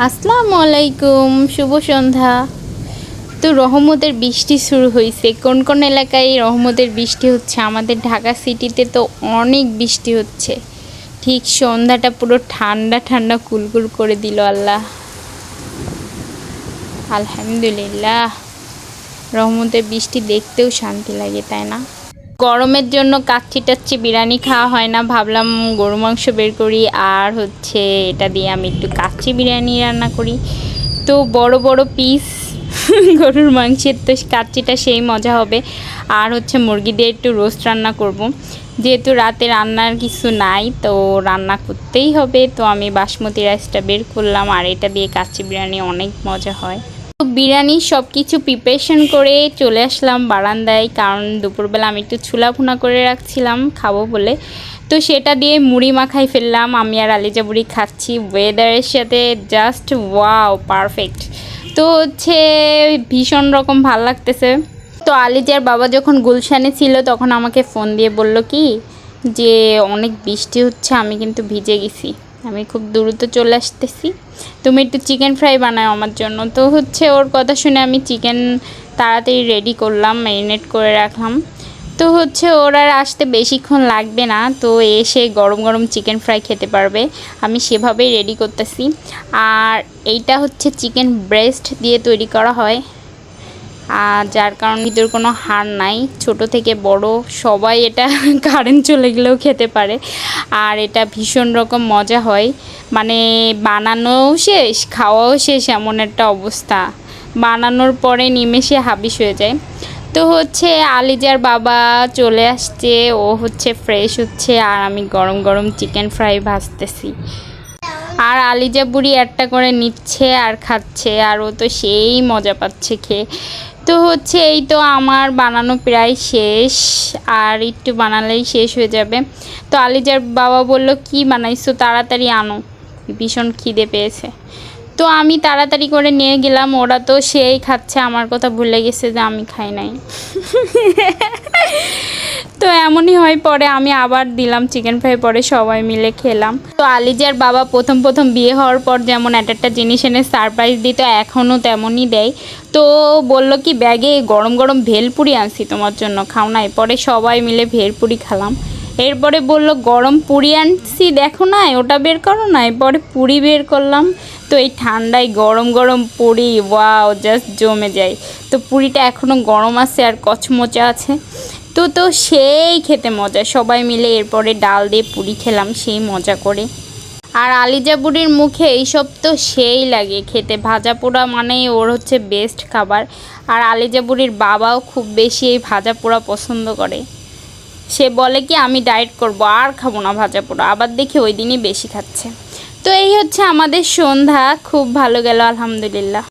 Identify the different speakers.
Speaker 1: আসসালামু আলাইকুম, শুভ সন্ধ্যা। তো রহমতের বৃষ্টি শুরু হয়েছে। কোন কোন এলাকায় রহমতের বৃষ্টি হচ্ছে? আমাদের ঢাকা সিটিতে তো অনেক বৃষ্টি হচ্ছে। ঠিক সন্ধ্যাটা পুরো ঠান্ডা ঠান্ডা কুলকুল করে দিল আল্লাহ, আলহামদুলিল্লাহ। রহমতের বৃষ্টি দেখতেও শান্তি লাগে, তাই না? গরমের জন্য কাচ্চি টাচ্চি বিরিয়ানি খাওয়া হয় না, ভাবলাম গরু মাংস বের করি আর এটা দিয়ে আমি একটু কাচ্চি বিরিয়ানি রান্না করি। তো বড় বড় পিস গরুর মাংসের, তো কাচ্চিটা সেই মজা হবে। আর মুরগি দিয়ে একটু রোস্ট রান্না করব। যেহেতু রাতে রান্নার কিছু নাই, তো রান্না করতেই হবে। তো আমি বাসমতি রাইসটা বের করলাম, আর এটা দিয়ে কাচ্চি বিরিয়ানি অনেক মজা হয়। তো বিরিয়ানি সব কিছু প্রিপারেশন করে চলে আসলাম বারান্দায়, কারণ দুপুরবেলা আমি একটু ছোলা ভুনা করে রাখছিলাম খাবো বলে। তো সেটা দিয়ে মুড়ি মাখাই ফেললাম। আমি আর আলিজা বুড়ি খাচ্ছি ওয়েদারের সাথে, জাস্ট ওয়াও, পারফেক্ট। তো ভীষণ রকম ভাল লাগতেছে। তো আলিজার বাবা যখন গুলশানে ছিল তখন আমাকে ফোন দিয়ে বলল কি যে অনেক বৃষ্টি হচ্ছে, আমি কিন্তু ভিজে গেছি, আমি খুব দ্রুত চলে আসতেছি, তুমি একটু চিকেন ফ্রাই বানাও আমার জন্য। তো ওর কথা শুনে আমি চিকেন তাড়াতাড়ি রেডি করলাম, ম্যারিনেট করে রাখলাম। তো ওর আর আসতে বেশিক্ষণ লাগবে না, তো এসে গরম গরম চিকেন ফ্রাই খেতে পারবে। আমি সেভাবেই রেডি করতেছি। আর এইটা চিকেন ব্রেস্ট দিয়ে তৈরি করা হয়, আর যার কারণে ভিতর কোনো হাড় নাই। ছোট থেকে বড় সবাই এটা কারেন্ট চলে গেলেও খেতে পারে। আর এটা ভীষণ রকম মজা হয়, মানে বানানোও শেষ খাওয়াও শেষ, এমন একটা অবস্থা। বানানোর পরে নিমেষে হাবিস হয়ে যায়। তো আলিজার বাবা চলে আসছে, ও ফ্রেশ হচ্ছে, আর আমি গরম গরম চিকেন ফ্রাই ভাজতেছি। আর আলিজা বুড়ি একটা করে নিচ্ছে আর খাচ্ছে, আর ও তো সেই মজা পাচ্ছে খেয়ে। তো এই তো আমার বানানো প্রায় শেষ, আর একটু বানালেই শেষ হয়ে যাবে। তো আলিজার বাবা বলল কি বানাইছো, তাড়াতাড়ি আনো, ভীষণ খিদে পেয়েছে। তো আমি তাড়াতাড়ি করে নিয়ে গেলাম, ওরা তো সেই খাচ্ছে, আমার কথা ভুলে গেছে যে আমি খাই নাই। তো এমনই হয়, পরে আমি আবার দিলাম চিকেন ফ্রাই, পরে সবাই মিলে খেলাম। তো আলিজার বাবা প্রথম প্রথম বিয়ে হওয়ার পর যেমন একটা জিনিস এনে সারপ্রাইজ দিত, এখনও তেমনই দেয়। তো বলল কি ব্যাগে গরম গরম ভেলপুরি আনছি তোমার জন্য, খাও নাই। পরে সবাই মিলে ভেলপুরি খেলাম। এরপরে বলল গরম পুরি আনছি, দেখো না ওটা বের করো না। পরে পুরি বের করলাম। তো এই ঠান্ডায় গরম গরম পুরি, ওয়াও, জাস্ট জমে যায়। তো পুরিটা এখনও গরম আছে আর কচমচা আছে। তো সেই খেতে মজা, সবাই মিলে এরপরে ডাল দিয়ে পুরি খেলাম সেই মজা করে। আর আলিজা বুড়ির মুখে এইসব তো সেই লাগে খেতে, ভাজা পোড়া মানেই ওর বেস্ট খাবার। আর আলিজা বুড়ির বাবাও খুব বেশি এই ভাজা পোড়া পছন্দ করে। সে বলে কি আমি ডায়েট করব, আর খাবো না ভাজা পোড়া, আবার দেখি ওই দিনই বেশি খাচ্ছে। তো এই আমাদের সন্ধ্যা, খুব ভালো গেল আলহামদুলিল্লাহ।